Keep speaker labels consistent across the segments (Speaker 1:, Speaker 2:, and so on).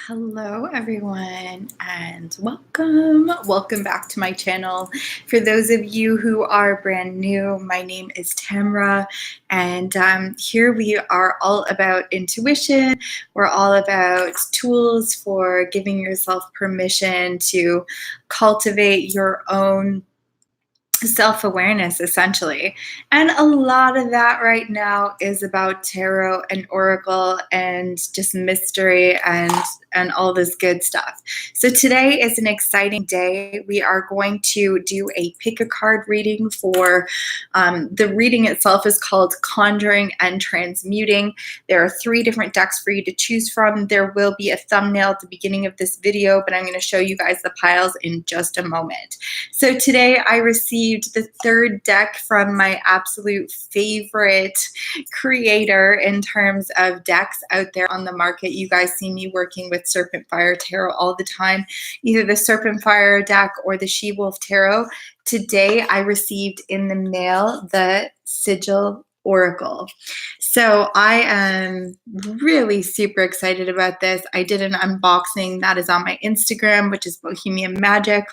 Speaker 1: Hello everyone and welcome back to my channel. For those of you who are brand new, my name is Tamra, and here we are all about intuition. We're all about tools for giving yourself permission to cultivate your own self-awareness, essentially. And a lot of that right now is about tarot and oracle and just mystery and all this good stuff. So today is an exciting day. We are going to do a pick a card reading for the reading itself is called Conjuring and Transmuting. There are 3 different decks for you to choose from. There will be a thumbnail at the beginning of this video, but I'm going to show you guys the piles in just a moment. So today I received the 3rd deck from my absolute favorite creator in terms of decks out there on the market. You guys see me working with Serpent Fire Tarot all the time, either the Serpent Fire deck or the She Wolf Tarot. Today I received in the mail the Sigil Oracle. So I am really super excited about this. I did an unboxing that is on my Instagram, which is Bohemian Magic.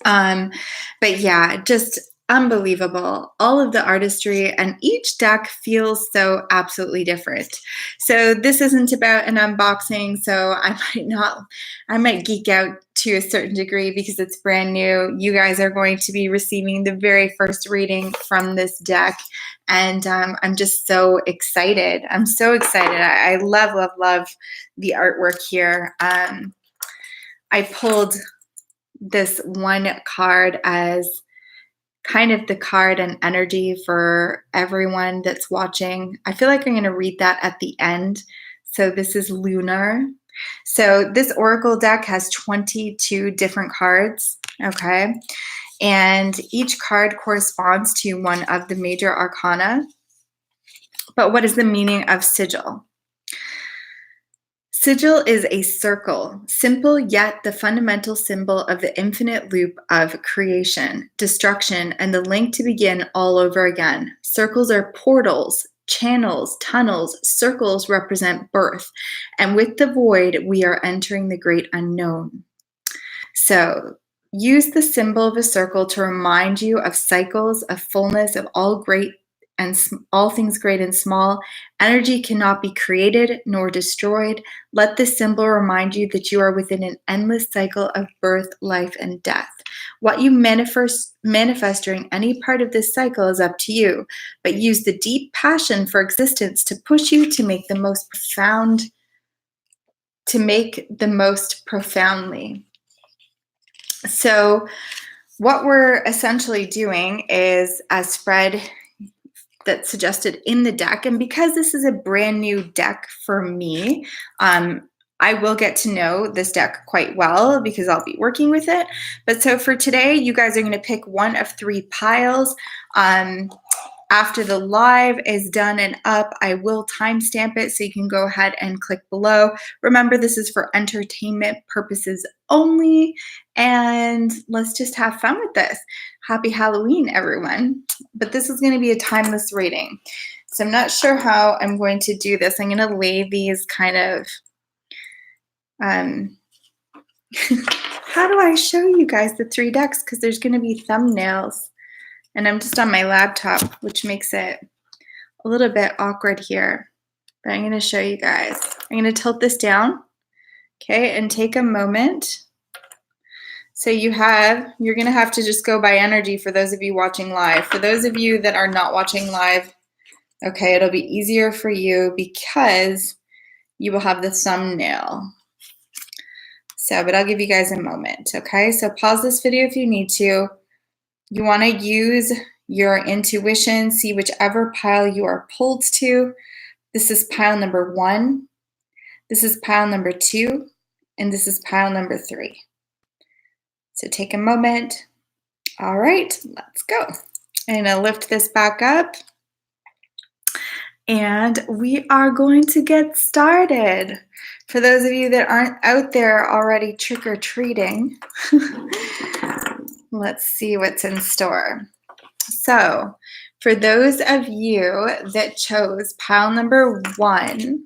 Speaker 1: But yeah, just unbelievable. All of the artistry, and each deck feels so absolutely different. So this isn't about an unboxing, so I might geek out to a certain degree because it's brand new. You guys are going to be receiving the very first reading from this deck, and I'm just so excited. I'm so excited. I love, love, love the artwork here. I pulled this one card as kind of the card and energy for everyone that's watching. I feel like I'm going to read that at the end. So this is Lunar. So this Oracle deck has 22 different cards, okay? And each card corresponds to one of the major arcana. But what is the meaning of sigil? Sigil is a circle, simple yet the fundamental symbol of the infinite loop of creation, destruction, and the link to begin all over again. Circles are portals, channels, tunnels. Circles represent birth, and with the void, we are entering the great unknown. So use the symbol of a circle to remind you of cycles, of fullness, of all great and all things great and small. Energy cannot be created nor destroyed. Let this symbol remind you that you are within an endless cycle of birth, life, and death. What you manifest during any part of this cycle is up to you, but use the deep passion for existence to push you to make the most profoundly. So what we're essentially doing is a spread that's suggested in the deck. And because this is a brand new deck for me, I will get to know this deck quite well because I'll be working with it. But so for today, you guys are going to pick one of 3 piles. After the live is done and up, I will timestamp it so you can go ahead and click below. Remember, this is for entertainment purposes only, and let's just have fun with this. Happy Halloween, everyone. But this is going to be a timeless reading. So I'm not sure how I'm going to do this. I'm going to lay these kind of, how do I show you guys the 3 decks? Because there's going to be thumbnails. And I'm just on my laptop, which makes it a little bit awkward here. But I'm going to show you guys. I'm going to tilt this down, okay, and take a moment. So you're going to have to just go by energy for those of you watching live. For those of you that are not watching live, okay, it'll be easier for you because you will have the thumbnail. So, but I'll give you guys a moment, okay? So pause this video if you need to. You want to use your intuition, see whichever pile you are pulled to. This is pile number 1. This is pile number 2. And this is pile number 3. So take a moment. All right, let's go. I'm going to lift this back up. And we are going to get started. For those of you that aren't out there already trick-or-treating, let's see what's in store. So for those of you that chose pile number 1,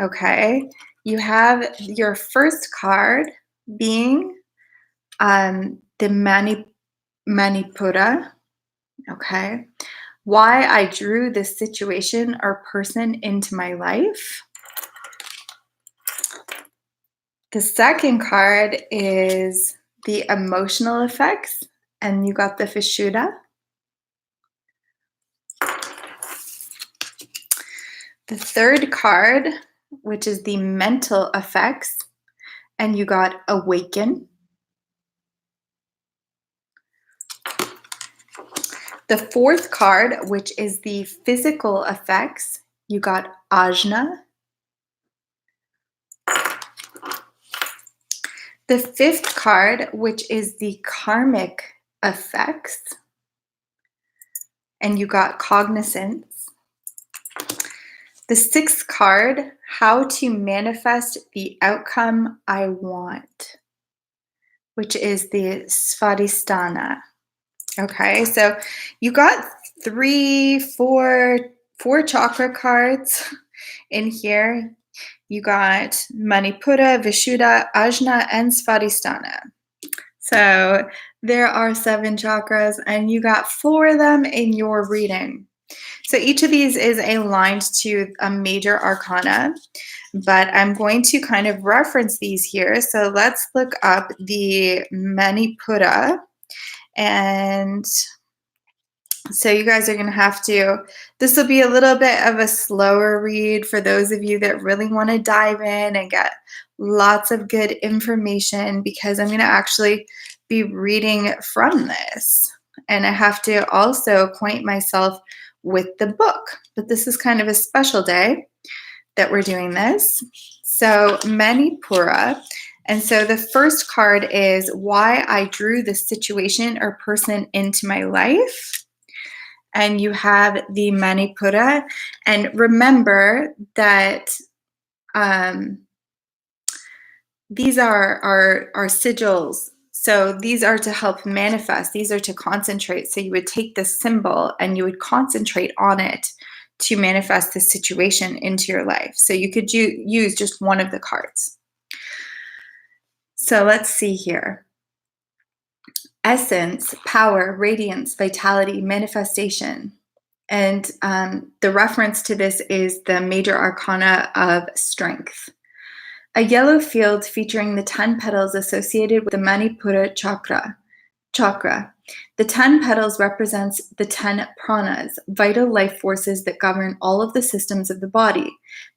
Speaker 1: okay, You have your first card being the Manipura, okay? Why I drew this situation or person into my life. The second card is the emotional effects, and you got the Vishuddha. The third card, which is the mental effects, and you got awaken. The fourth card, which is the physical effects, you got ajna. The fifth card, which is the karmic effects, and you got cognizance. The sixth card, how to manifest the outcome I want, which is the svadhisthana. Okay, so you got four chakra cards in here. You got Manipura, Vishuddha, Ajna, and Svadhisthana. So there are 7 chakras, and you got 4 of them in your reading. So each of these is aligned to a major arcana, but I'm going to kind of reference these here. So let's look up the Manipura. And so you guys are going to have to, this will be a little bit of a slower read for those of you that really want to dive in and get lots of good information, because I'm going to actually be reading from this. And I have to also acquaint myself with the book. But this is kind of a special day that we're doing this. So Manipura. And so the first card is why I drew this situation or person into my life. And you have the Manipura. And remember that these are our sigils. So these are to help manifest. These are to concentrate. So you would take this symbol and you would concentrate on it to manifest this situation into your life. So you could use just one of the cards. So let's see here. Essence, power, radiance, vitality, manifestation. And the reference to this is the major arcana of strength. A yellow field featuring the 10 petals associated with the Manipura chakra. The 10 petals represents the 10 pranas, vital life forces that govern all of the systems of the body.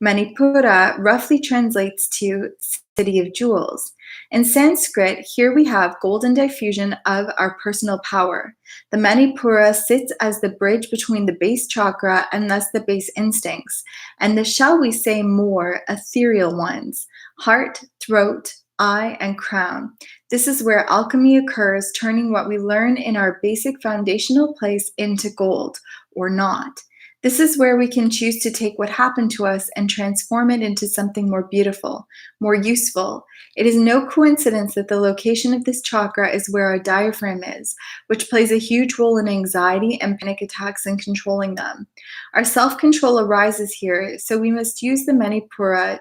Speaker 1: Manipura roughly translates to city of jewels. In Sanskrit, here we have golden diffusion of our personal power. The Manipura sits as the bridge between the base chakra and thus the base instincts, and the, shall we say more, ethereal ones, heart, throat, eye, and crown. This is where alchemy occurs, turning what we learn in our basic foundational place into gold, or not. This is where we can choose to take what happened to us and transform it into something more beautiful, more useful. It is no coincidence that the location of this chakra is where our diaphragm is, which plays a huge role in anxiety and panic attacks and controlling them. Our self-control arises here, so we must use the Manipura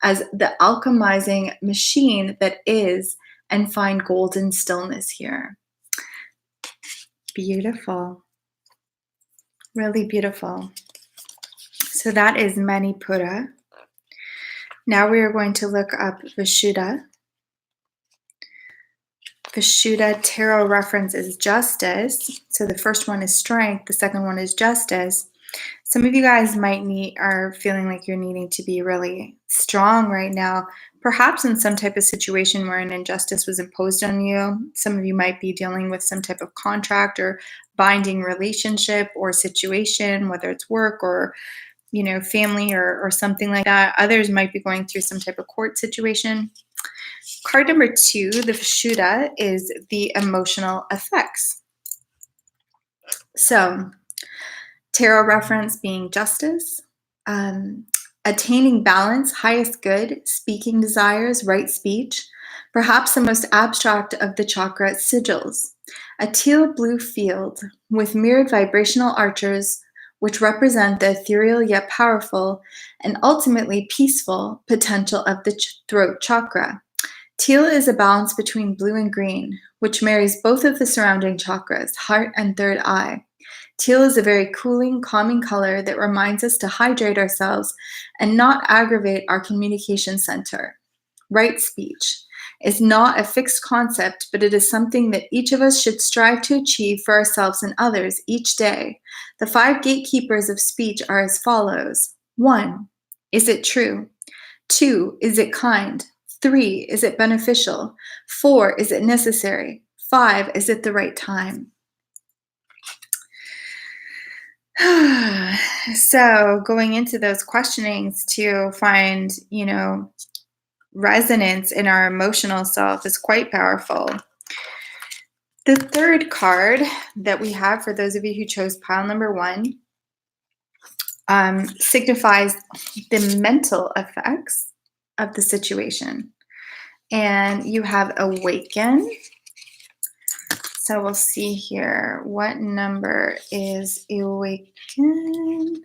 Speaker 1: as the alchemizing machine that is, and find golden stillness here. Beautiful. Really beautiful. So that is Manipura. Now we are going to look up Vishuddha. Vishuddha tarot reference is justice. So the first one is strength. The second one is justice. Some of you guys are feeling like you're needing to be really strong right now, perhaps in some type of situation where an injustice was imposed on you. Some of you might be dealing with some type of contract or binding relationship or situation, whether it's work or family or something like that. Others might be going through some type of court situation. Card number 2, the Vishuddha, is the emotional effects. So tarot reference being justice, attaining balance, highest good, speaking desires, right speech, perhaps the most abstract of the chakra sigils, a teal blue field with mirrored vibrational arches which represent the ethereal yet powerful and ultimately peaceful potential of the throat chakra. Teal is a balance between blue and green, which marries both of the surrounding chakras, heart and third eye. Teal is a very cooling, calming color that reminds us to hydrate ourselves and not aggravate our communication center. Right speech is not a fixed concept, but it is something that each of us should strive to achieve for ourselves and others each day. The 5 gatekeepers of speech are as follows. 1. Is it true? 2. Is it kind? 3. Is it beneficial? 4. Is it necessary? 5. Is it the right time? So going into those questionings to find, resonance in our emotional self is quite powerful. The third card that we have for those of you who chose pile number 1 signifies the mental effects of the situation. And you have awaken. So we'll see here. What number is awaken?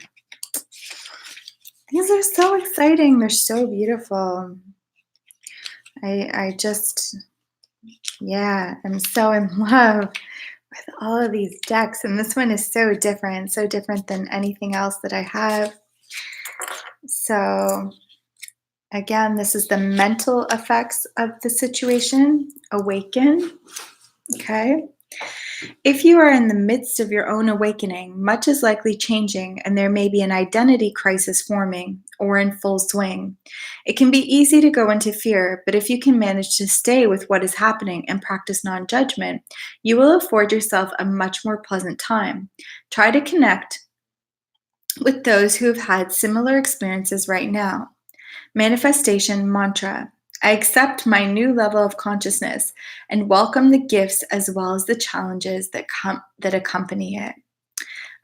Speaker 1: These are so exciting. They're so beautiful. I'm so in love with all of these decks. And this one is so different than anything else that I have. So again, this is the mental effects of the situation. Awaken. Okay. If you are in the midst of your own awakening, much is likely changing, and there may be an identity crisis forming or in full swing. It can be easy to go into fear, but if you can manage to stay with what is happening and practice non-judgment, you will afford yourself a much more pleasant time. Try to connect with those who have had similar experiences right now. Manifestation mantra. I accept my new level of consciousness and welcome the gifts as well as the challenges that accompany it.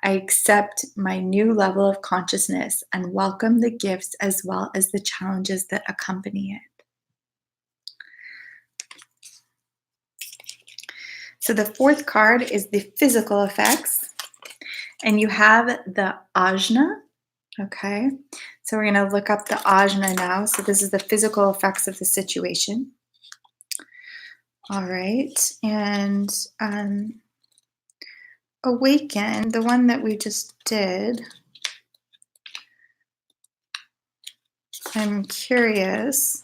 Speaker 1: I accept my new level of consciousness and welcome the gifts as well as the challenges that accompany it. So the fourth card is the physical effects, and you have the ajna. Okay, so we're going to look up the ajna now. So this is the physical effects of the situation. All right, and awaken, the one that we just did. I'm curious,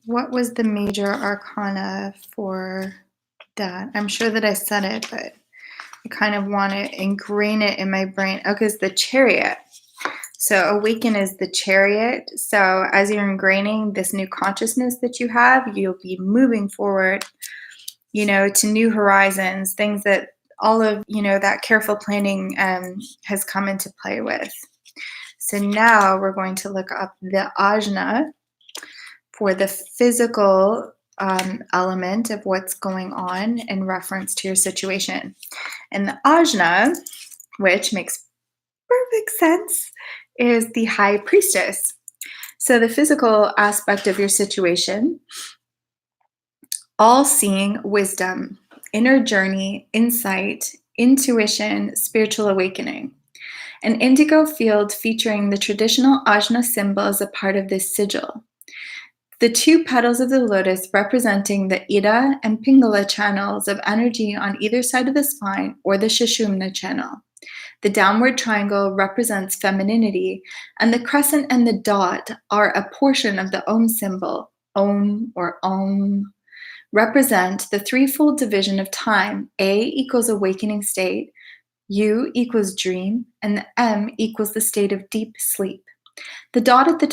Speaker 1: what was the major arcana for that? I'm sure that I said it, but I kind of want to ingrain it in my brain. Okay, it's the Chariot. So awaken is the Chariot. So as you're ingraining this new consciousness that you have, you'll be moving forward, to new horizons, things that all of, that careful planning has come into play with. So now we're going to look up the ajna for the physical element of what's going on in reference to your situation. And the ajna, which makes perfect sense, is the High Priestess. So the physical aspect of your situation, all-seeing wisdom, inner journey, insight, intuition, spiritual awakening. An indigo field featuring the traditional ajna symbol is a part of this sigil. The 2 petals of the lotus representing the Ida and Pingala channels of energy on either side of the spine, or the Sushumna channel. The downward triangle represents femininity, and the crescent and the dot are a portion of the Om symbol. Om, or Om, represent the threefold division of time. A equals awakening state, U equals dream, and the M equals the state of deep sleep. The dot at the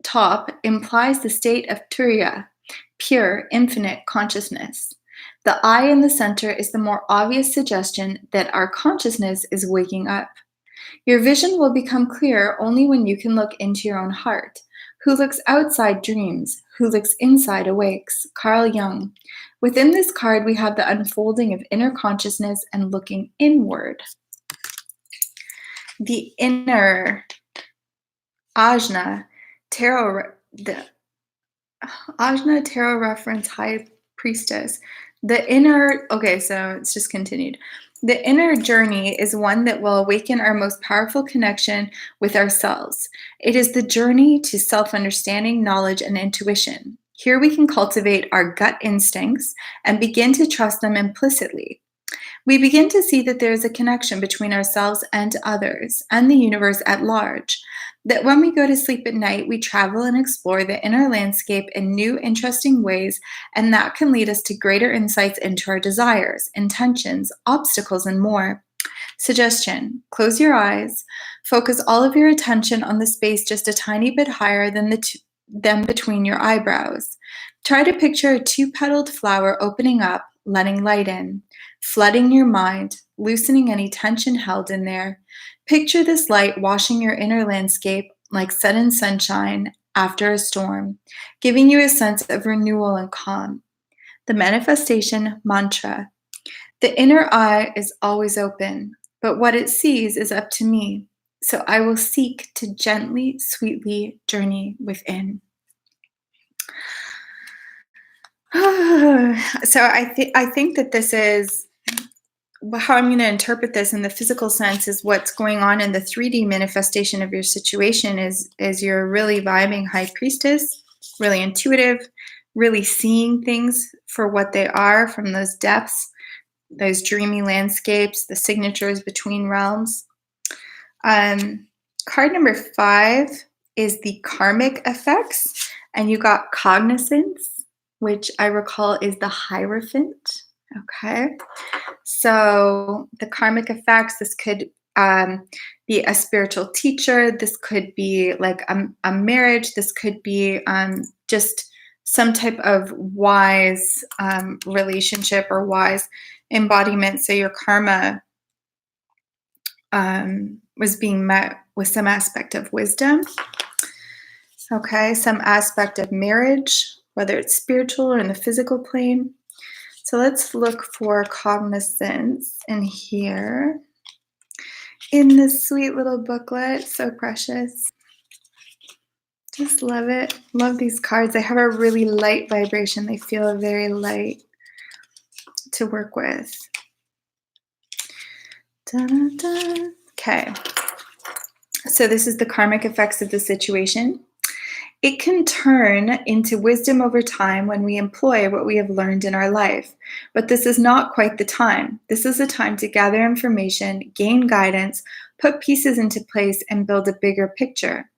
Speaker 1: top implies the state of Turiya, pure, infinite consciousness. The I in the center is the more obvious suggestion that our consciousness is waking up. Your vision will become clear only when you can look into your own heart. Who looks outside dreams, who looks inside awakes. Carl Jung. Within this card, we have the unfolding of inner consciousness and looking inward. The inner ajna tarot, the ajna tarot reference High Priestess. The inner, okay, so it's just continued. The inner journey is one that will awaken our most powerful connection with ourselves. It is the journey to self-understanding, knowledge, and intuition. Here we can cultivate our gut instincts and begin to trust them implicitly. We begin to see that there is a connection between ourselves and others and the universe at large. That when we go to sleep at night, we travel and explore the inner landscape in new, interesting ways, and that can lead us to greater insights into our desires, intentions, obstacles, and more. Suggestion: close your eyes, focus all of your attention on the space just a tiny bit higher than than between your eyebrows. Try to picture a two-petaled flower opening up, letting light in, flooding your mind, loosening any tension held in there. Picture this light washing your inner landscape like sudden sunshine after a storm, giving you a sense of renewal and calm. The manifestation mantra: the inner eye is always open, but what it sees is up to me. So I will seek to gently, sweetly journey within. So I think that this is how I'm going to interpret this in the physical sense is what's going on in the 3D manifestation of your situation is you're really vibing high priestess, really intuitive, really seeing things for what they are from those depths, those dreamy landscapes, the signatures between realms. Card number 5 is the karmic effects, and you got cognizance, which I recall is the Hierophant. Okay, so the karmic effects, this could be a spiritual teacher, this could be like a marriage, this could be just some type of wise relationship or wise embodiment. So your karma was being met with some aspect of wisdom. Okay, some aspect of marriage, whether it's spiritual or in the physical plane. So let's look for cognizance in here. In this sweet little booklet, so precious. Just love it. Love these cards. They have a really light vibration. They feel very light to work with. Da-da-da. Okay. So this is the karmic effects of the situation. It can turn into wisdom over time when we employ what we have learned in our life. But this is not quite the time. This is the time to gather information, gain guidance, put pieces into place, and build a bigger picture.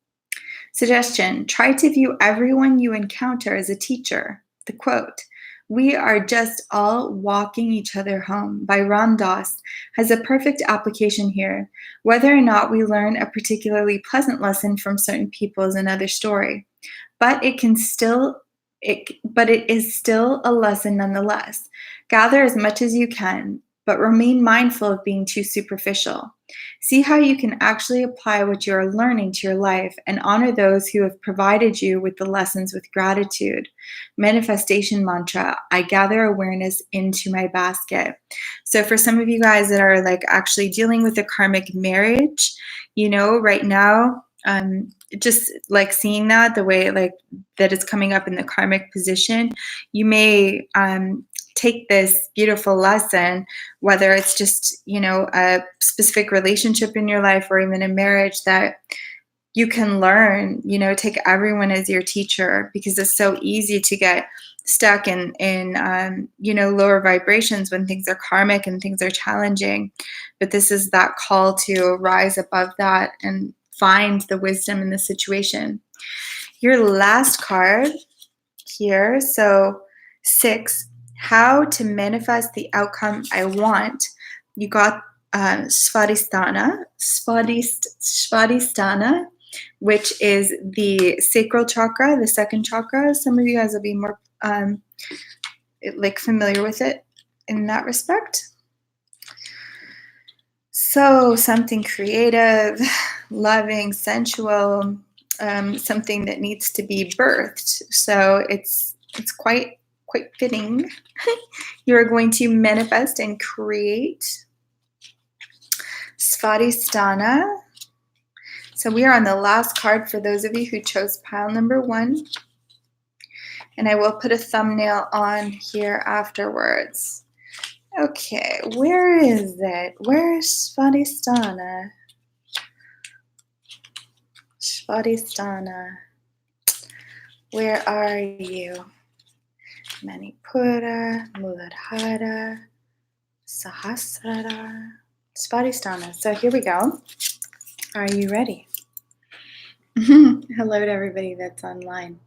Speaker 1: Suggestion: try to view everyone you encounter as a teacher. The quote, "We are just all walking each other home" by Ram Dass has a perfect application here. Whether or not we learn a particularly pleasant lesson from certain people is another story. But it is still a lesson nonetheless. Gather as much as you can, but remain mindful of being too superficial. See how you can actually apply what you are learning to your life and honor those who have provided you with the lessons with gratitude. Manifestation mantra: I gather awareness into my basket. So for some of you guys that are like actually dealing with a karmic marriage, you know, right now, just like seeing that the way like that it's coming up in the karmic position, you may take this beautiful lesson, whether it's just, you know, a specific relationship in your life or even a marriage, that you can learn, you know, take everyone as your teacher, because it's so easy to get stuck in you know, lower vibrations when things are karmic and things are challenging. But this is that call to rise above that and find the wisdom in the situation. Your last card here, so 6, how to manifest the outcome I want. You got Svadhisthana, which is the sacral chakra, the second chakra. Some of you guys will be more like familiar with it in that respect. So something creative, loving, sensual, something that needs to be birthed. So it's quite fitting. You're going to manifest and create Svadhisthana. So we are on the last card for those of you who chose pile number 1. And I will put a thumbnail on here afterwards. Okay, where is it? Where is Svadhisthana? Svadhisthana. Where are you? Manipura, Muladhara, Sahasrara, Svadhisthana. So here we go. Are you ready? Hello to everybody that's online.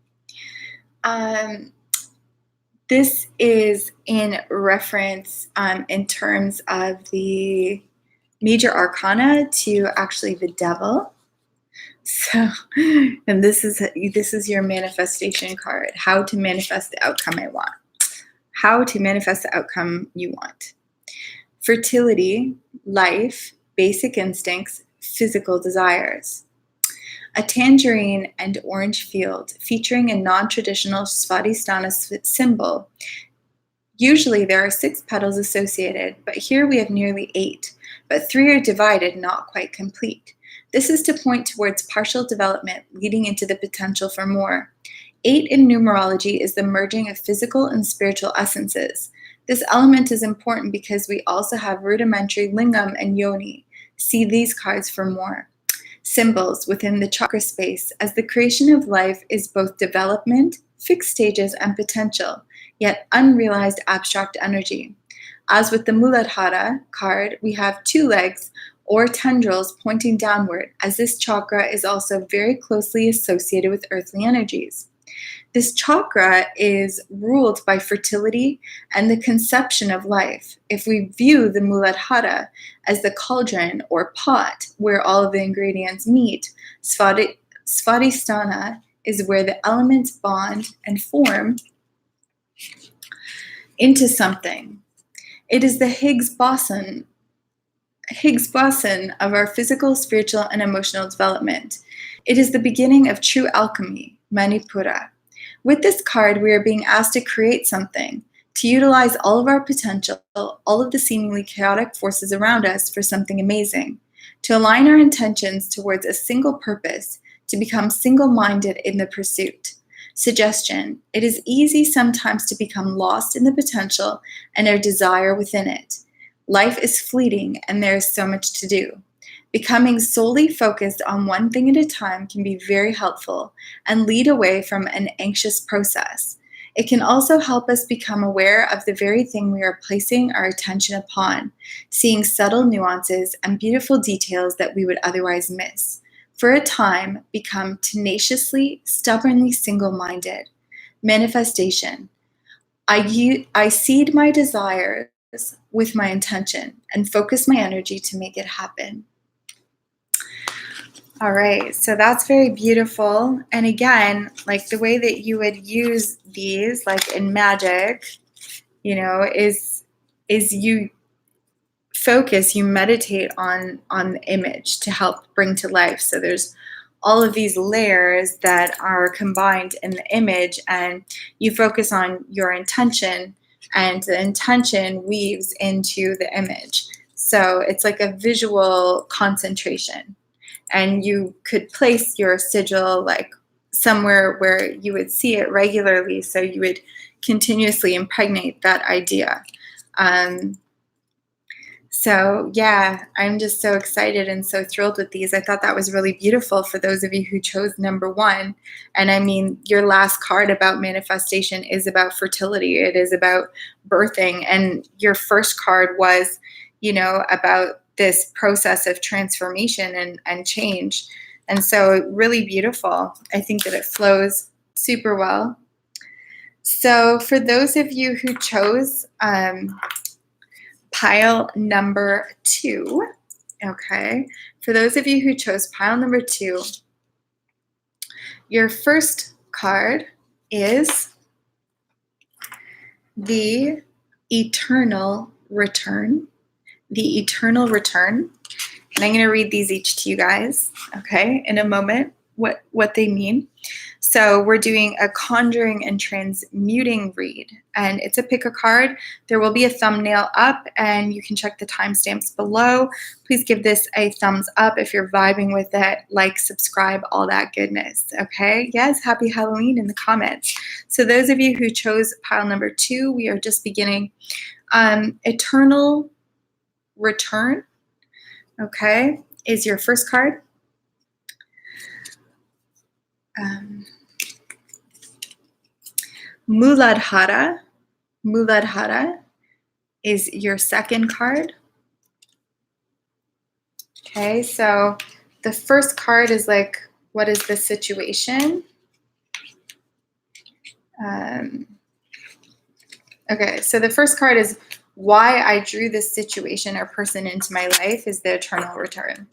Speaker 1: This is in reference in terms of the major arcana to actually the devil. So, and this is your manifestation card. How to manifest the outcome I want. How to manifest the outcome you want. Fertility, life, basic instincts, physical desires. A tangerine and orange field featuring a non-traditional Svadhisthana symbol. Usually there are 6 petals associated, but here we have nearly 8, but 3 are divided, not quite complete. This is to point towards partial development, leading into the potential for more. 8 in numerology is the merging of physical and spiritual essences. This element is important because we also have rudimentary lingam and yoni. See these cards for more. Symbols within the chakra space, as the creation of life is both development, fixed stages, and potential, yet unrealized abstract energy. As with the Muladhara card, we have 2 legs or tendrils pointing downward, as this chakra is also very closely associated with earthly energies. This chakra is ruled by fertility and the conception of life. If we view the Muladhara as the cauldron or pot where all of the ingredients meet, Svadhisthana is where the elements bond and form into something. It is the Higgs boson of our physical, spiritual, and emotional development. It is the beginning of true alchemy, Manipura. With this card, we are being asked to create something, to utilize all of our potential, all of the seemingly chaotic forces around us for something amazing, to align our intentions towards a single purpose, to become single-minded in the pursuit. Suggestion: it is easy sometimes to become lost in the potential and our desire within it. Life is fleeting and there is so much to do. Becoming solely focused on one thing at a time can be very helpful and lead away from an anxious process. It can also help us become aware of the very thing we are placing our attention upon, seeing subtle nuances and beautiful details that we would otherwise miss. For a time, become tenaciously, stubbornly single-minded. Manifestation. I seed my desires with my intention and focus my energy to make it happen. All right, so that's very beautiful. And again, like the way that you would use these, like in magic, you know, is you focus, you meditate on the image to help bring to life. So there's all of these layers that are combined in the image, and you focus on your intention, and the intention weaves into the image. So it's like a visual concentration. And you could place your sigil like somewhere where you would see it regularly, so you would continuously impregnate that idea. So yeah, I'm just so excited and so thrilled with these. I thought that was really beautiful for those of you who chose number 1. And I mean, your last card about manifestation is about fertility. It is about birthing. And your first card was, you know, about this process of transformation and change. And so really beautiful. I think that it flows super well. So for those of you who chose pile number 2, okay, for those of you who chose pile number 2, your first card is the Eternal Return. The Eternal Return. And I'm going to read these each to you guys, okay, in a moment, what they mean. So we're doing a Conjuring and Transmuting read, and it's a pick a card. There will be a thumbnail up, and you can check the timestamps below. Please give this a thumbs up if you're vibing with it, like, subscribe, all that goodness, okay? Yes, happy Halloween in the comments. So those of you who chose pile number 2, we are just beginning Eternal Return, okay, is your first card. Muladhara is your second card. Okay, so the first card is like, what is the situation? Okay, so the first card is why I drew this situation or person into my life is the Eternal Return.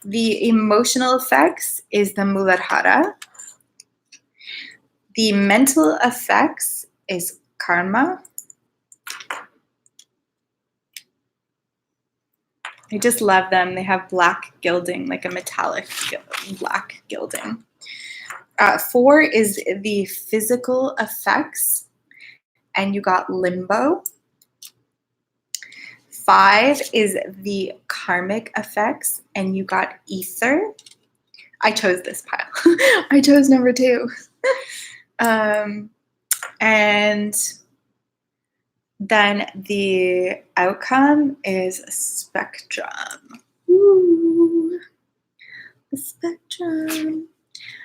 Speaker 1: The emotional effects is the Muladhara. The mental effects is Karma. I just love them. They have black gilding, like a metallic black gilding. 4 is the physical effects, and you got Limbo. 5 is the karmic effects, and you got Ether. I chose this pile. I chose number 2. And then the outcome is Spectrum. Ooh, the Spectrum.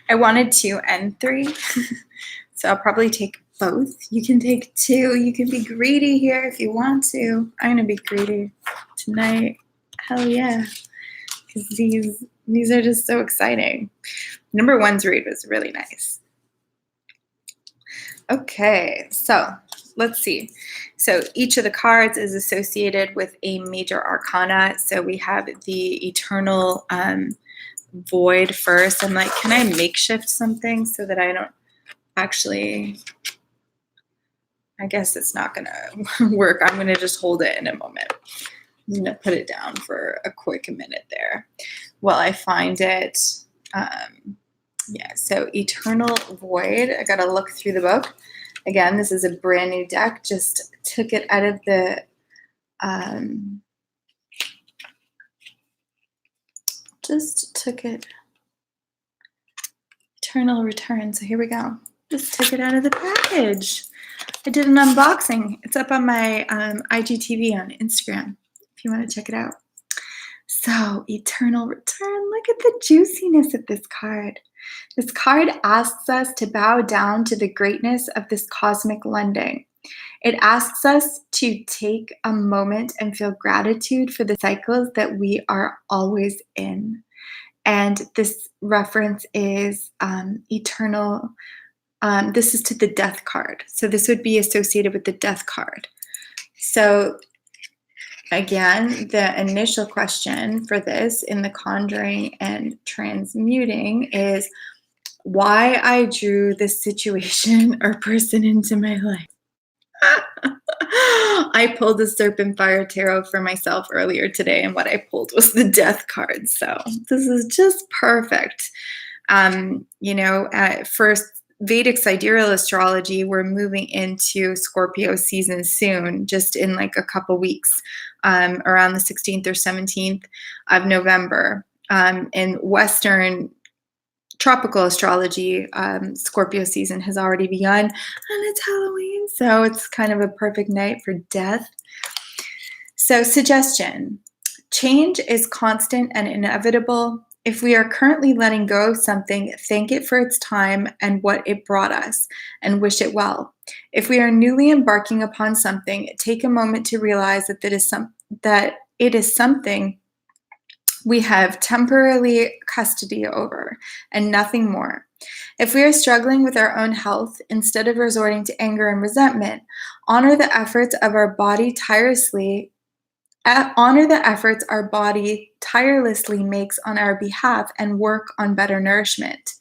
Speaker 1: I wanted 2 and 3, so I'll probably take both. You can take 2. You can be greedy here if you want to. I'm gonna be greedy tonight. Hell yeah, because these are just so exciting. Number 1's read was really nice. Okay, so let's see. So each of the cards is associated with a major arcana. So we have the Eternal Void first. I'm like, can I makeshift something so that I don't actually, I guess it's not gonna work. I'm gonna just hold it in a moment. I'm gonna put it down for a quick minute there while I find it. Yeah, so Eternal Void, I gotta look through the book. Again, this is a brand new deck, just took it out of the, Eternal Return, so here we go. Just took it out of the package. I did an unboxing. It's up on my IGTV on Instagram if you want to check it out. So, Eternal Return, look at the juiciness of this card. This card asks us to bow down to the greatness of this cosmic lending. It asks us to take a moment and feel gratitude for the cycles that we are always in. And this reference is eternal. This is to the Death card. So this would be associated with the Death card. So again, the initial question for this in the Conjuring and Transmuting is why I drew this situation or person into my life. I pulled the Serpent Fire Tarot for myself earlier today, and what I pulled was the Death card. So this is just perfect. You know, first, Vedic sidereal astrology, we're moving into Scorpio season soon, just in like a couple weeks, around the 16th or 17th of November. In Western tropical astrology, Scorpio season has already begun, and it's Halloween, so it's kind of a perfect night for death. So, suggestion: change is constant and inevitable. If we are currently letting go of something, thank it for its time and what it brought us, and wish it well. If we are newly embarking upon something, take a moment to realize that it is something we have temporarily custody over, and nothing more. If we are struggling with our own health, instead of resorting to anger and resentment, honor the efforts our body tirelessly makes on our behalf, and work on better nourishment.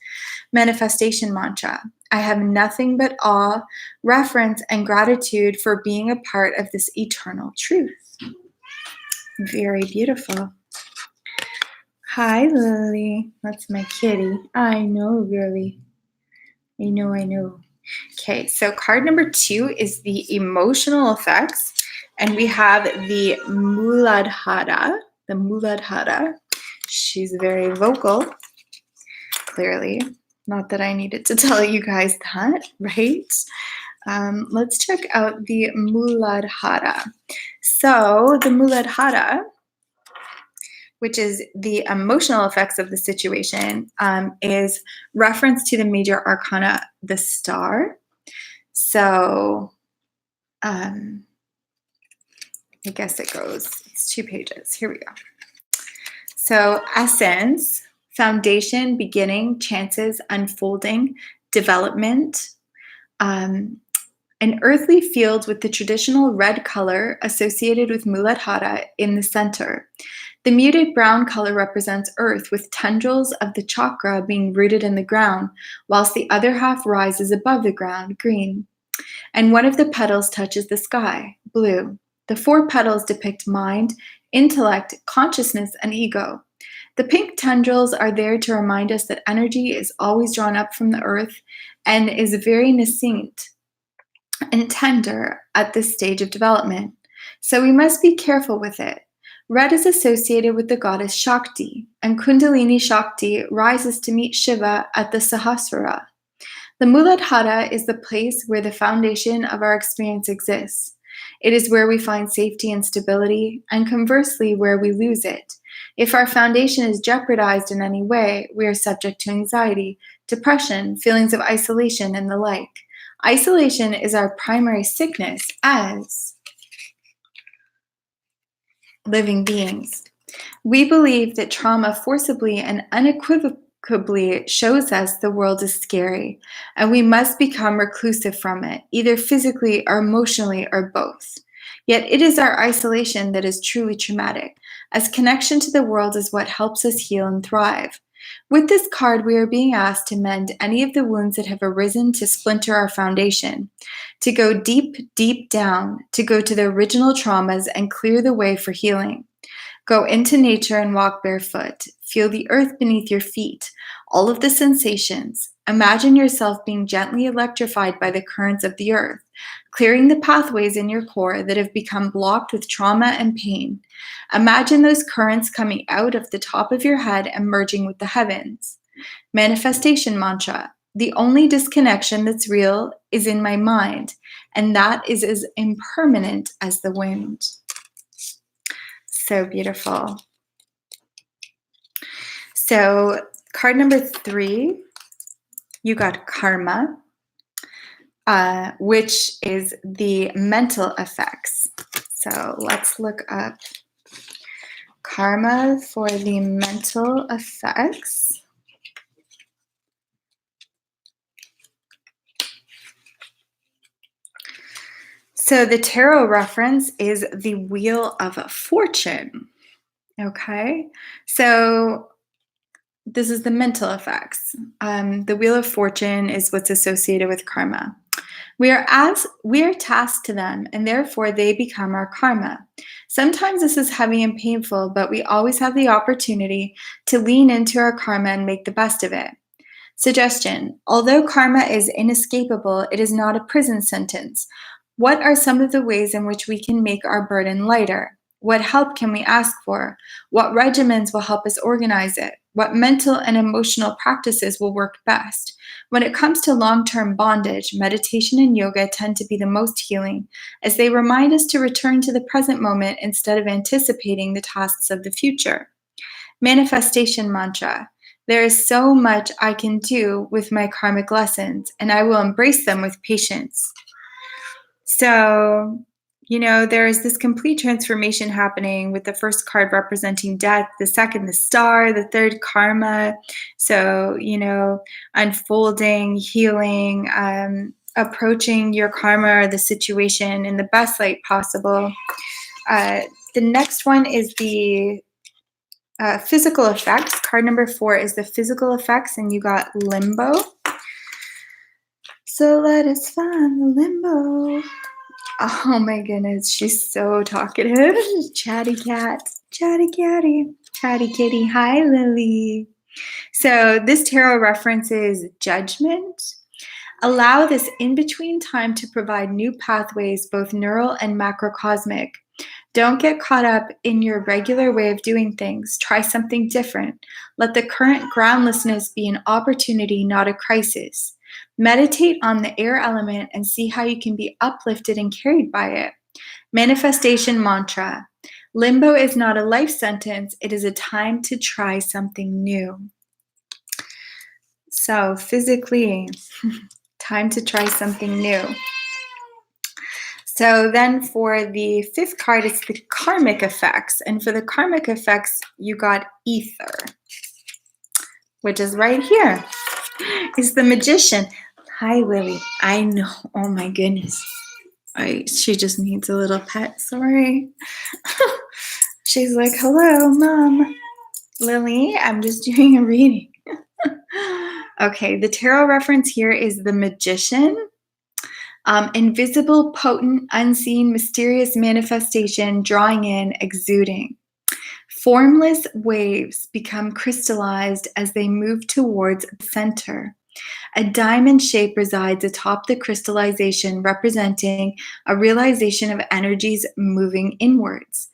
Speaker 1: Manifestation mantra: I have nothing but awe, reverence, and gratitude for being a part of this eternal truth. Very beautiful. Hi, Lily. That's my kitty. I know, girly. I know. Okay, so card number 2 is the emotional effects. And we have the Muladhara. The Muladhara. She's very vocal, clearly. Not that I needed to tell you guys that, right? Let's check out the Muladhara. So the Muladhara, which is the emotional effects of the situation, is reference to the major arcana, the star. So I guess it's 2 pages. Here we go. So essence, foundation, beginning, chances, unfolding, development, an earthly field with the traditional red color associated with Muladhara in the center. The muted brown color represents earth, with tendrils of the chakra being rooted in the ground, whilst the other half rises above the ground, green. And one of the petals touches the sky, blue. The 4 petals depict mind, intellect, consciousness, and ego. The pink tendrils are there to remind us that energy is always drawn up from the earth and is very nascent and tender at this stage of development. So we must be careful with it. Red is associated with the goddess Shakti, and Kundalini Shakti rises to meet Shiva at the Sahasrara. The Muladhara is the place where the foundation of our experience exists. It is where we find safety and stability, and conversely, where we lose it. If our foundation is jeopardized in any way, we are subject to anxiety, depression, feelings of isolation, and the like. Isolation is our primary sickness as living beings. We believe that trauma forcibly and unequivocally shows us the world is scary, and we must become reclusive from it, either physically or emotionally or both. Yet it is our isolation that is truly traumatic, as connection to the world is what helps us heal and thrive. With this card, we are being asked to mend any of the wounds that have arisen to splinter our foundation, to go deep, deep down, to go to the original traumas and clear the way for healing. Go into nature and walk barefoot. Feel the earth beneath your feet, all of the sensations. Imagine yourself being gently electrified by the currents of the earth, clearing the pathways in your core that have become blocked with trauma and pain. Imagine those currents coming out of the top of your head and merging with the heavens. Manifestation mantra. The only disconnection that's real is in my mind, and that is as impermanent as the wind. So beautiful. So card number 3, you got karma, which is the mental effects. So let's look up karma for the mental effects. So the tarot reference is the Wheel of Fortune. Okay, so this is the mental effects. The Wheel of Fortune is what's associated with karma. We are tasked to them, and therefore they become our karma. Sometimes this is heavy and painful, but we always have the opportunity to lean into our karma and make the best of it. Suggestion: although karma is inescapable, it is not a prison sentence. What are some of the ways in which we can make our burden lighter? What help can we ask for? What regimens will help us organize it? What mental and emotional practices will work best? When it comes to long-term bondage, meditation and yoga tend to be the most healing, as they remind us to return to the present moment instead of anticipating the tasks of the future. Manifestation mantra. There is so much I can do with my karmic lessons, and I will embrace them with patience. So, there is this complete transformation happening with the first card representing death, the second, the star, the third, karma. So, unfolding, healing, approaching your karma or the situation in the best light possible. The next one is the physical effects. Card number 4 is the physical effects, and you got limbo. So let us find the limbo. Oh my goodness, she's so talkative. Chatty cat, chatty catty, chatty kitty. Hi, Lily. So this tarot references judgment. Allow this in-between time to provide new pathways, both neural and macrocosmic. Don't get caught up in your regular way of doing things. Try something different. Let the current groundlessness be an opportunity, not a crisis. Meditate on the air element and see how you can be uplifted and carried by it. Manifestation mantra. Limbo is not a life sentence. It is a time to try something new. So physically, time to try something new. So then for the fifth card, it's the karmic effects. And for the karmic effects, you got ether, which is right here. It's the magician. Hi, Lily. I know. Oh my goodness. She just needs a little pet. Sorry. She's like, hello, Mom. Lily, I'm just doing a reading. Okay, the tarot reference here is the magician. Invisible, potent, unseen, mysterious manifestation, drawing in, exuding. Formless waves become crystallized as they move towards the center. A diamond shape resides atop the crystallization, representing a realization of energies moving inwards.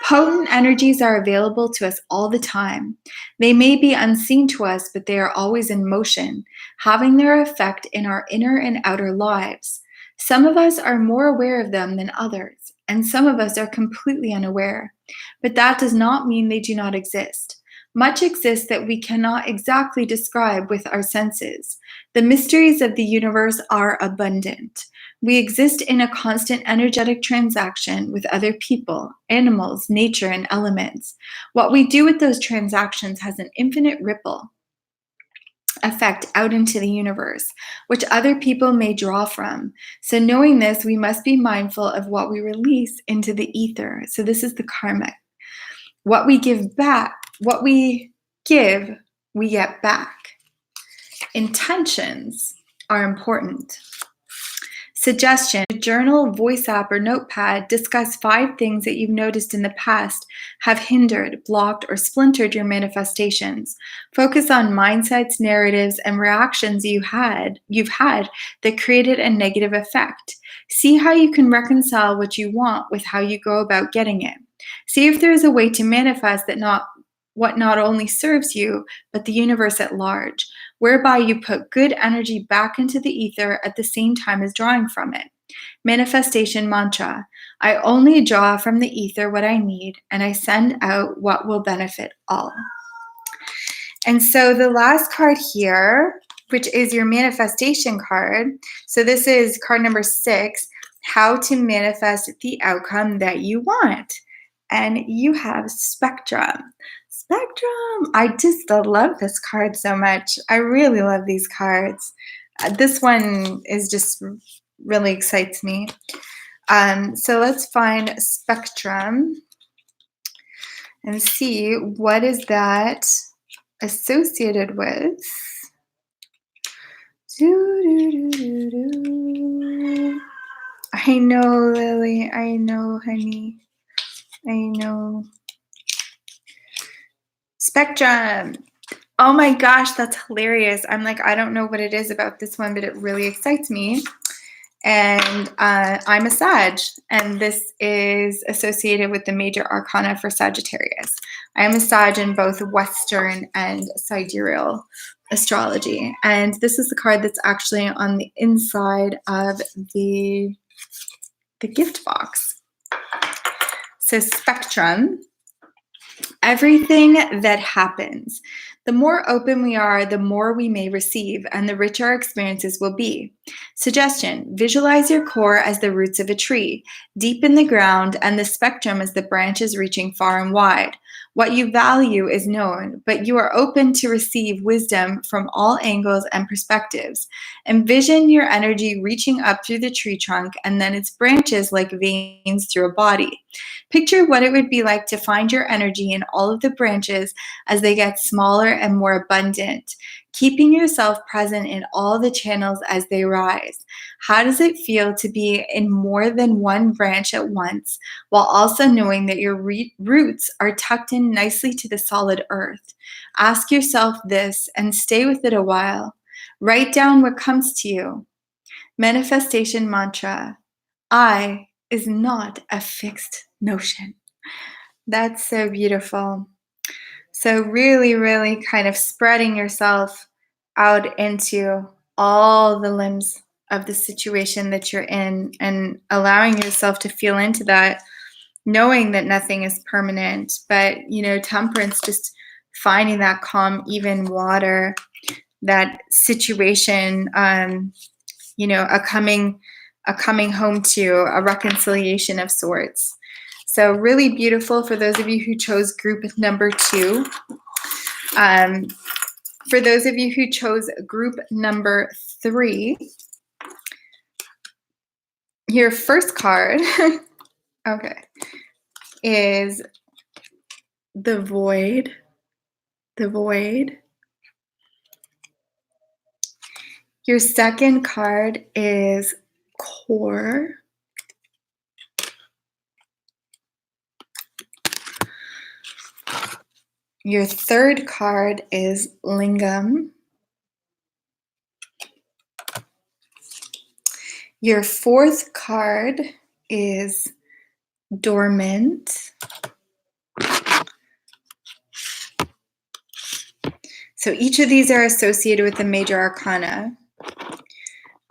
Speaker 1: Potent energies are available to us all the time. They may be unseen to us, but they are always in motion, having their effect in our inner and outer lives. Some of us are more aware of them than others, and some of us are completely unaware. But that does not mean they do not exist. Much exists that we cannot exactly describe with our senses. The mysteries of the universe are abundant. We exist in a constant energetic transaction with other people, animals, nature, and elements. What we do with those transactions has an infinite ripple effect out into the universe, which other people may draw from. So knowing this, we must be mindful of what we release into the ether. So this is the karmic. What we give back, what we give, we get back. Intentions are important. Suggestion: journal, voice app, or notepad, discuss 5 things that you've noticed in the past have hindered, blocked, or splintered your manifestations. Focus on mindsets, narratives, and reactions you've had that created a negative effect. See how you can reconcile what you want with how you go about getting it. See if there is a way to manifest what not only serves you, but the universe at large, whereby you put good energy back into the ether at the same time as drawing from it. Manifestation mantra. I only draw from the ether what I need, and I send out what will benefit all. And so the last card here, which is your manifestation card. So this is card number 6, how to manifest the outcome that you want. And you have spectrum. Spectrum. I just love this card so much. I really love these cards. This one is just really excites me. So let's find spectrum and see what is that associated with. I know, Lily. I know, honey. I know. Spectrum. Oh my gosh, that's hilarious. I'm like, I don't know what it is about this one, but it really excites me. And I'm a Sag, and this is associated with the major arcana for Sagittarius. I am a Sag in both Western and sidereal astrology. And this is the card that's actually on the inside of the gift box. So spectrum. Everything that happens. The more open we are, the more we may receive, and the richer our experiences will be. Suggestion: visualize your core as the roots of a tree, deep in the ground, and the spectrum as the branches reaching far and wide. What you value is known, but you are open to receive wisdom from all angles and perspectives. Envision your energy reaching up through the tree trunk and then its branches like veins through a body. Picture what it would be like to find your energy in all of the branches as they get smaller and more abundant, keeping yourself present in all the channels as they rise. How does it feel to be in more than one branch at once, while also knowing that your roots are tucked in nicely to the solid earth? Ask yourself this and stay with it a while. Write down what comes to you. Manifestation mantra: I is not a fixed notion. That's so beautiful. So really, really kind of spreading yourself out into all the limbs of the situation that you're in and allowing yourself to feel into that, knowing that nothing is permanent. But, temperance, just finding that calm, even water, that situation, a coming home to, a reconciliation of sorts. So really beautiful for those of you who chose group number 2. For those of you who chose group number 3, your first card, okay, is the Void. The Void. Your second card is Core. Your third card is Lingam. Your fourth card is Dormant. So each of these are associated with the major arcana.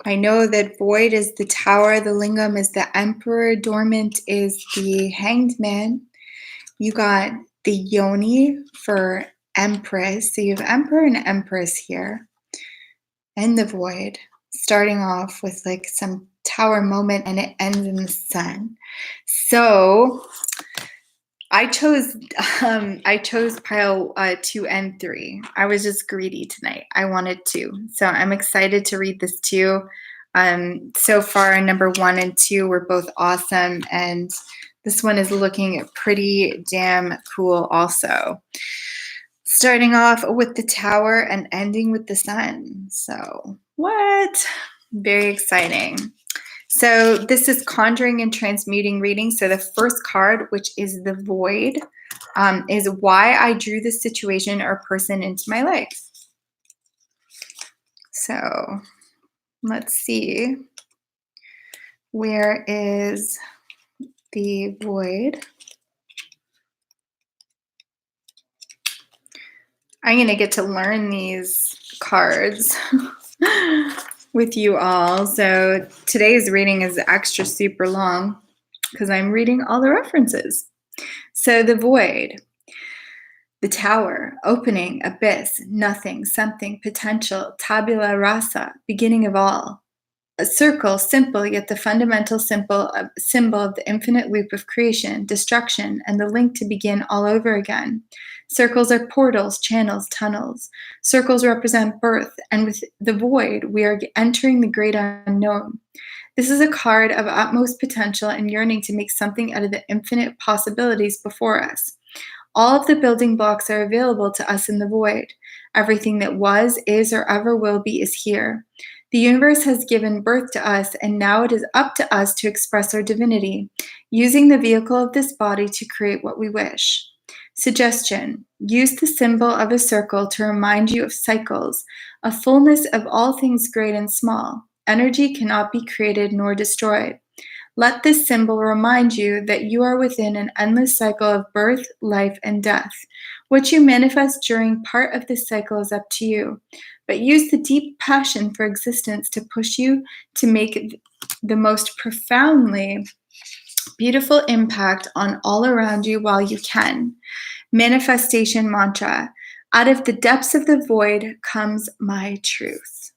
Speaker 1: I know that Void is the Tower, the Lingam is the Emperor, Dormant is the Hanged Man. You got the Yoni for Empress. So you have Emperor and Empress here. And the Void, starting off with like some tower moment, and it ends in the sun. So I chose pile 2 and 3. I was just greedy tonight. I wanted 2. So I'm excited to read this too. So far, number 1 and 2 were both awesome, and this one is looking pretty damn cool also. Starting off with the Tower and ending with the sun. So what? Very exciting. So this is Conjuring and Transmuting reading. So the first card, which is the Void, is why I drew this situation or person into my life. So let's see. Where is the Void? I'm going to get to learn these cards with you all. So today's reading is extra super long because I'm reading all the references. So the Void, the Tower, opening, abyss, nothing, something, potential, tabula rasa, beginning of all. A circle, simple, yet the fundamental symbol of the infinite loop of creation, destruction, and the link to begin all over again. Circles are portals, channels, tunnels. Circles represent birth, and with the Void, we are entering the great unknown. This is a card of utmost potential and yearning to make something out of the infinite possibilities before us. All of the building blocks are available to us in the Void. Everything that was, is, or ever will be is here. The universe has given birth to us, and now it is up to us to express our divinity, using the vehicle of this body to create what we wish. Suggestion: use the symbol of a circle to remind you of cycles, a fullness of all things great and small. Energy cannot be created nor destroyed. Let this symbol remind you that you are within an endless cycle of birth, life, and death. What you manifest during part of this cycle is up to you, but use the deep passion for existence to push you to make the most profoundly beautiful impact on all around you while you can. Manifestation mantra: out of the depths of the Void comes my truth.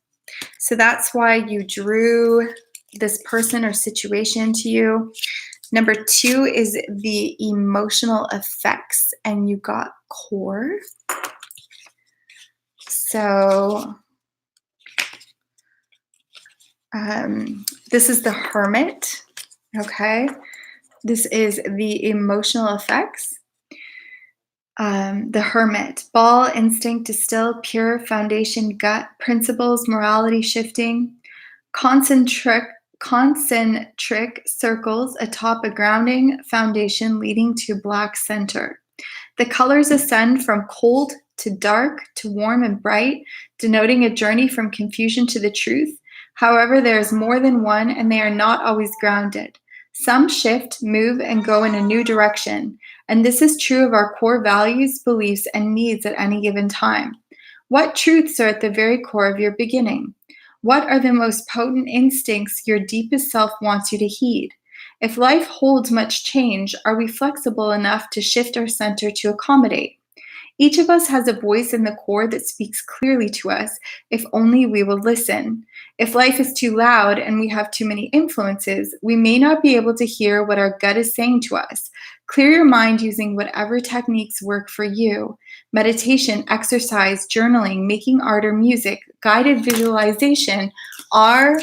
Speaker 1: So that's why you drew this person or situation to you. Number 2 is the emotional effects, and you got core. So this is the Hermit, okay? This is the emotional effects. The Hermit, ball, instinct, distill, pure, foundation, gut, principles, morality shifting, concentric circles atop a grounding foundation leading to black center. The colors ascend from cold to dark to warm and bright, denoting a journey from confusion to the truth. However, there is more than one, and they are not always grounded. Some shift, move, and go in a new direction, and this is true of our core values, beliefs, and needs at any given time. What truths are at the very core of your beginning? What are the most potent instincts your deepest self wants you to heed? If life holds much change, are we flexible enough to shift our center to accommodate? Each of us has a voice in the core that speaks clearly to us if only we will listen. If life is too loud and we have too many influences, we may not be able to hear what our gut is saying to us. Clear your mind using whatever techniques work for you. Meditation, exercise, journaling, making art or music, guided visualization are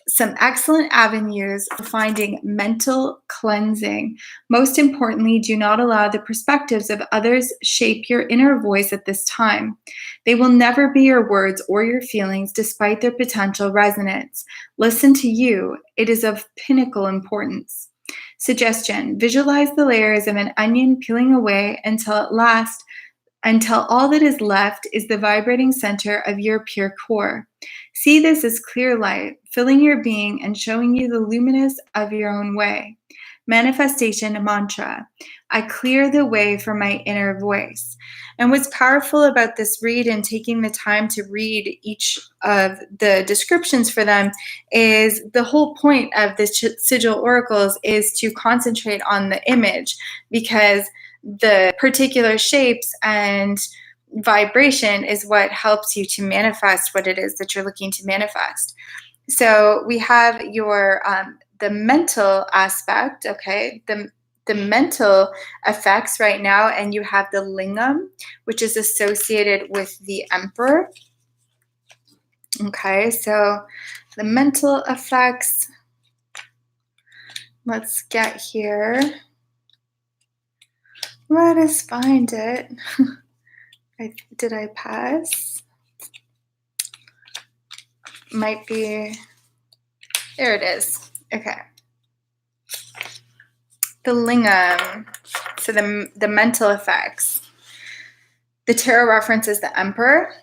Speaker 1: some excellent avenues for finding mental cleansing. Most importantly, do not allow the perspectives of others shape your inner voice at this time. They will never be your words or your feelings, despite their potential resonance. Listen to you. It is of pinnacle importance. Suggestion: visualize the layers of an onion peeling away until all that is left is the vibrating center of your pure core. See this as clear light, filling your being and showing you the luminous of your own way. Manifestation mantra: I clear the way for my inner voice. And what's powerful about this read and taking the time to read each of the descriptions for them is the whole point of the sigil oracles is to concentrate on the image, because the particular shapes and vibration is what helps you to manifest what it is that you're looking to manifest. So we have your the mental aspect, okay, the mental effects right now, and you have the lingam, which is associated with the emperor. Okay, so the mental effects, let's get here. Let us find it. Did I pass? Might be. There it is. Okay. The lingam. So the mental effects. The tarot references the emperor.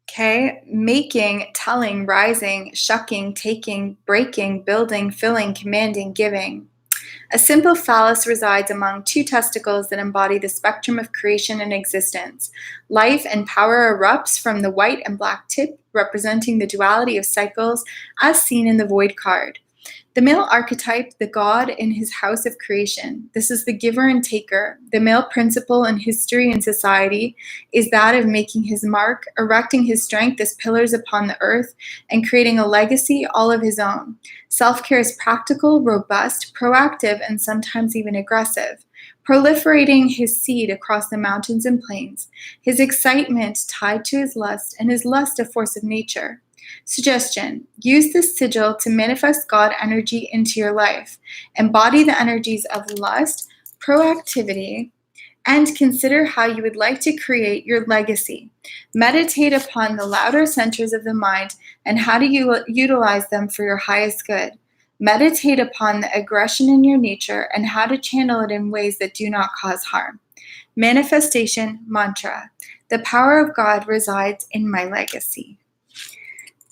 Speaker 1: Okay. Making, telling, rising, shucking, taking, breaking, building, filling, commanding, giving. A simple phallus resides among two testicles that embody the spectrum of creation and existence. Life and power erupts from the white and black tip, representing the duality of cycles as seen in the void card. The male archetype, the god in his house of creation. This is the giver and taker. The male principle in history and society is that of making his mark, erecting his strength as pillars upon the earth, and creating a legacy all of his own. Self-care is practical, robust, proactive, and sometimes even aggressive, proliferating his seed across the mountains and plains, his excitement tied to his lust, and his lust a force of nature. Suggestion: use this sigil to manifest God energy into your life. Embody the energies of lust, proactivity, and consider how you would like to create your legacy. Meditate upon the louder centers of the mind and how to utilize them for your highest good. Meditate upon the aggression in your nature and how to channel it in ways that do not cause harm. Manifestation mantra: the power of God resides in my legacy.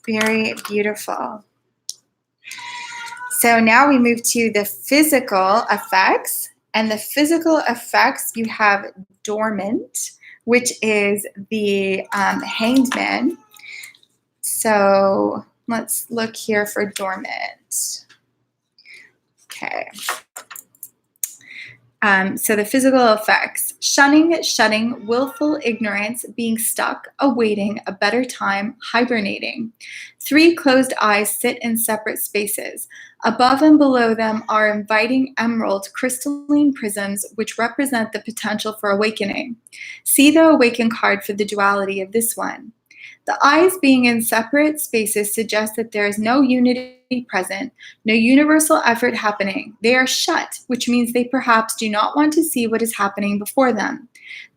Speaker 1: Very beautiful. So now we move to the physical effects. And the physical effects, you have dormant, which is the hanged man. So let's look here for dormant. Okay. So the physical effects: shunning, shutting, willful ignorance, being stuck, awaiting a better time, hibernating. 3 closed eyes sit in separate spaces. Above and below them are inviting emerald crystalline prisms, which represent the potential for awakening. See the awaken card for the duality of this one. The eyes being in separate spaces suggests that there is no unity present, no universal effort happening. They are shut, which means they perhaps do not want to see what is happening before them.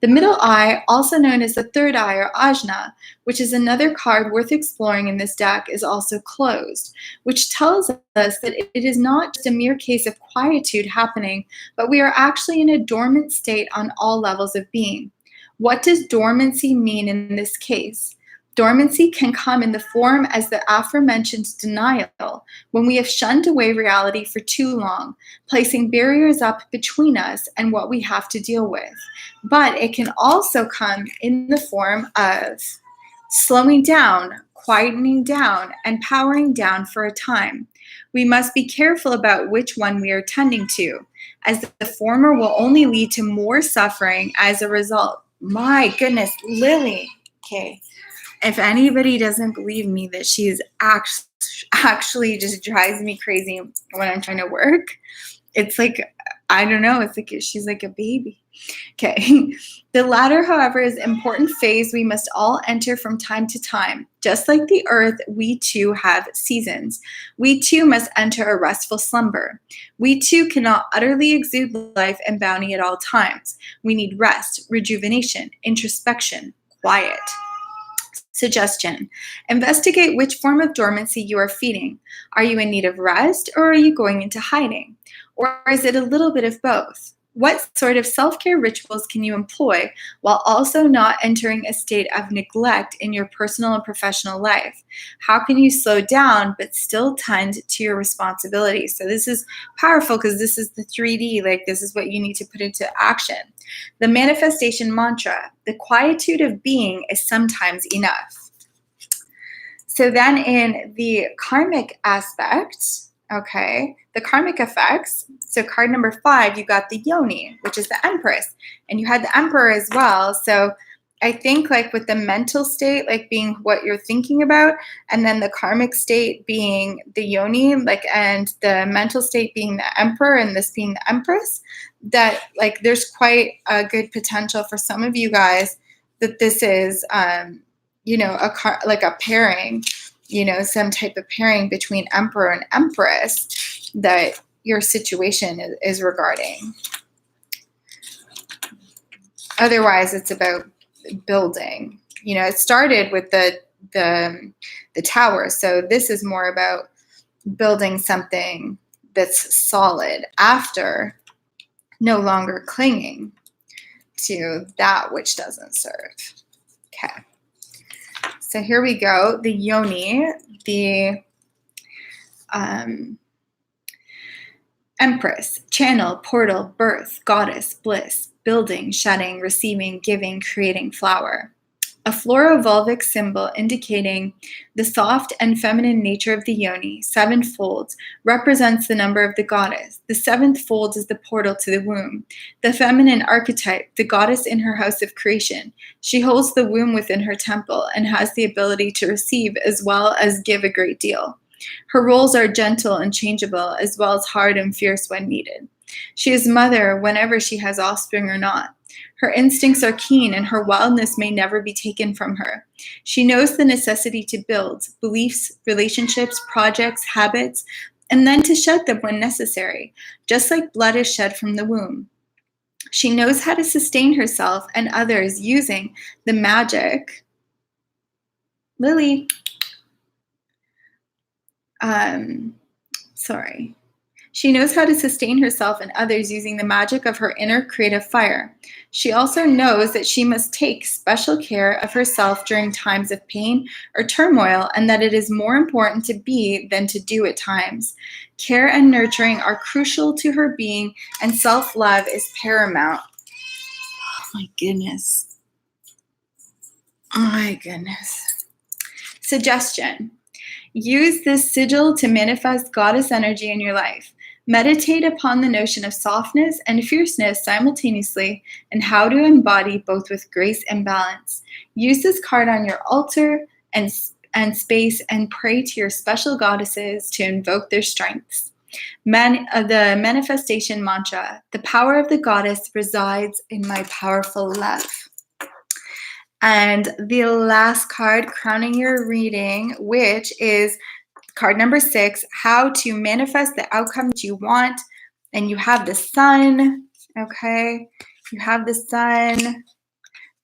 Speaker 1: The middle eye, also known as the third eye or ajna, which is another card worth exploring in this deck, is also closed, which tells us that it is not just a mere case of quietude happening, but we are actually in a dormant state on all levels of being. What does dormancy mean in this case? Dormancy can come in the form as the aforementioned denial, when we have shunned away reality for too long, placing barriers up between us and what we have to deal with. But it can also come in the form of slowing down, quietening down, and powering down for a time. We must be careful about which one we are tending to, as the former will only lead to more suffering as a result. My goodness, Lily. Okay. If anybody doesn't believe me that she's actually just drives me crazy when I'm trying to work, it's like, I don't know, it's like she's like a baby. Okay. The latter, however, is an important phase we must all enter from time to time. Just like the earth, we too have seasons. We too must enter a restful slumber. We too cannot utterly exude life and bounty at all times. We need rest, rejuvenation, introspection, quiet. Suggestion: investigate which form of dormancy you are feeding. Are you in need of rest, or are you going into hiding? Or is it a little bit of both? What sort of self-care rituals can you employ while also not entering a state of neglect in your personal and professional life? How can you slow down but still tend to your responsibilities? So this is powerful because this is the 3D, like this is what you need to put into action. The manifestation mantra: the quietude of being is sometimes enough. So then in the karmic aspect, okay, the karmic effects. So card number 5, you got the yoni, which is the empress, and you had the emperor as well. So I think like with the mental state, like being what you're thinking about, and then the karmic state being the yoni, like, and the mental state being the emperor, and this being the empress, that like there's quite a good potential for some of you guys that this is, you know, like a pairing, you know, some type of pairing between emperor and empress that your situation is regarding. Otherwise, it's about building. You know, it started with the tower, so this is more about building something that's solid after no longer clinging to that which doesn't serve. Okay. So here we go. The yoni, the empress, channel, portal, birth, goddess, bliss, building, shedding, receiving, giving, creating, flower. A florovulvic symbol indicating the soft and feminine nature of the yoni, 7 folds, represents the number of the goddess. The 7th fold is the portal to the womb. The feminine archetype, the goddess in her house of creation. She holds the womb within her temple and has the ability to receive as well as give a great deal. Her roles are gentle and changeable, as well as hard and fierce when needed. She is mother whenever she has offspring or not. Her instincts are keen, and her wildness may never be taken from her. She knows the necessity to build beliefs, relationships, projects, habits, and then to shed them when necessary, just like blood is shed from the womb. She knows how to sustain herself and others using the magic. Lily. She knows how to sustain herself and others using the magic of her inner creative fire. She also knows that she must take special care of herself during times of pain or turmoil, and that it is more important to be than to do at times. Care and nurturing are crucial to her being, and self-love is paramount. Oh my goodness. Oh my goodness. Suggestion: use this sigil to manifest goddess energy in your life. Meditate upon the notion of softness and fierceness simultaneously, and how to embody both with grace and balance. Use this card on your altar and space, and pray to your special goddesses to invoke their strengths. The manifestation mantra: the power of the goddess resides in my powerful love. And the last card crowning your reading, which is card number 6, how to manifest the outcome that you want. And you have the sun, okay? You have the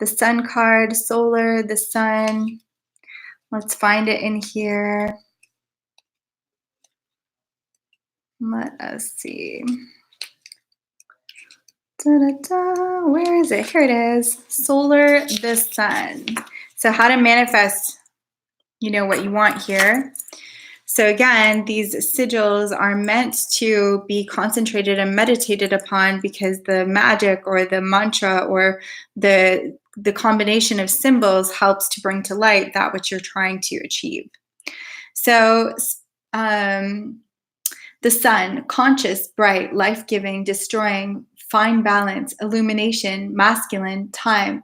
Speaker 1: sun card, solar, the sun. Let's find it in here. Let us see. Da-da-da. Where is it? Here it is. Solar, the sun. So how to manifest, you know, what you want here. So again, these sigils are meant to be concentrated and meditated upon, because the magic or the mantra or the the combination of symbols helps to bring to light that which you're trying to achieve. So the sun, conscious, bright, life-giving, destroying, fine balance, illumination, masculine, time.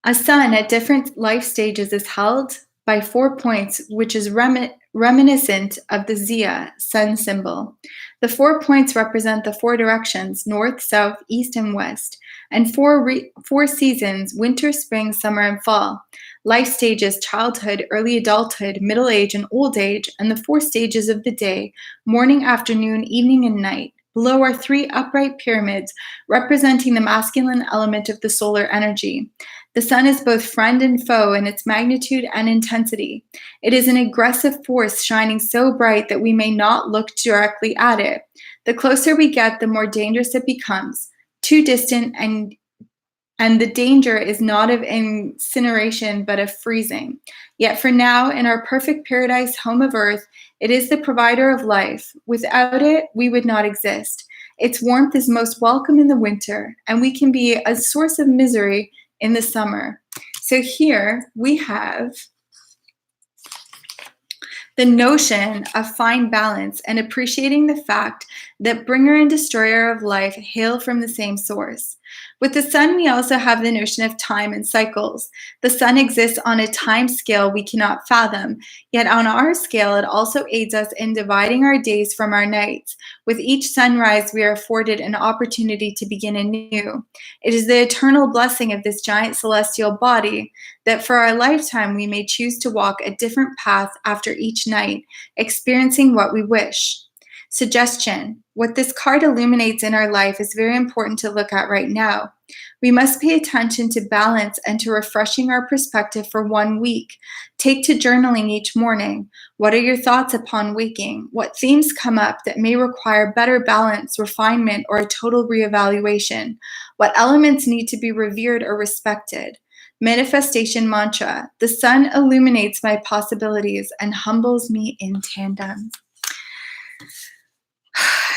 Speaker 1: A sun at different life stages is held by 4 points, which is reminiscent of the Zia, sun symbol. The 4 points represent the 4 directions, north, south, east, and west, and 4 seasons, winter, spring, summer, and fall. Life stages, childhood, early adulthood, middle age, and old age, and the 4 stages of the day, morning, afternoon, evening, and night. Below are 3 upright pyramids representing the masculine element of the solar energy. The sun is both friend and foe in its magnitude and intensity. It is an aggressive force shining so bright that we may not look directly at it. The closer we get, the more dangerous it becomes. Too distant, and the danger is not of incineration, but of freezing. Yet for now, in our perfect paradise home of earth, it is the provider of life. Without it, we would not exist. Its warmth is most welcome in the winter, and we can be a source of misery in the summer. So here we have the notion of fine balance and appreciating the fact that bringer and destroyer of life hail from the same source. With the sun, we also have the notion of time and cycles. The sun exists on a time scale we cannot fathom, yet on our scale, it also aids us in dividing our days from our nights. With each sunrise, we are afforded an opportunity to begin anew. It is the eternal blessing of this giant celestial body that for our lifetime we may choose to walk a different path after each night, experiencing what we wish. Suggestion: what this card illuminates in our life is very important to look at right now. We must pay attention to balance and to refreshing our perspective for 1 week. Take to journaling each morning. What are your thoughts upon waking? What themes come up that may require better balance, refinement, or a total reevaluation? What elements need to be revered or respected? Manifestation mantra: the sun illuminates my possibilities and humbles me in tandem.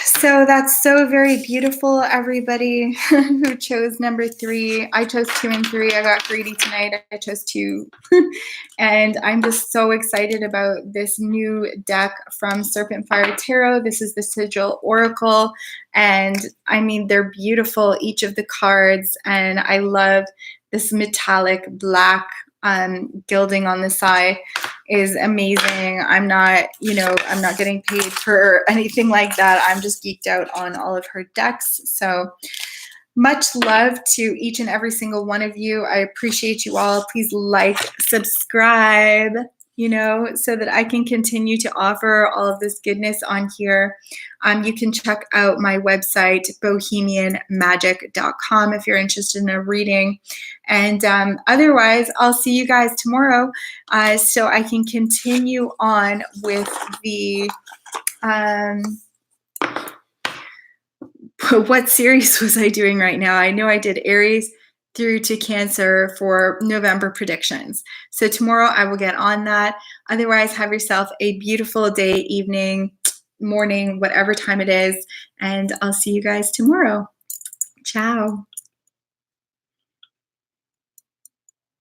Speaker 1: So that's so very beautiful, everybody who chose number 3. I chose 2 and 3. I got greedy tonight. I chose 2. And I'm just so excited about this new deck from Serpent Fire Tarot. This is the Sigil Oracle. And I mean, they're beautiful, each of the cards. And I love this metallic black gilding on the side is amazing. I'm not getting paid for anything like that. I'm just geeked out on all of her decks. So much love to each and every single one of you. I appreciate you all. Please like, subscribe, so that I can continue to offer all of this goodness on here. You can check out my website, bohemianmagic.com, if you're interested in a reading. And otherwise, I'll see you guys tomorrow so I can continue on with the what series was I doing right now? I know I did Aries through to Cancer for November predictions. So tomorrow I will get on that. Otherwise, have yourself a beautiful day, evening, morning, whatever time it is. And I'll see you guys tomorrow. Ciao.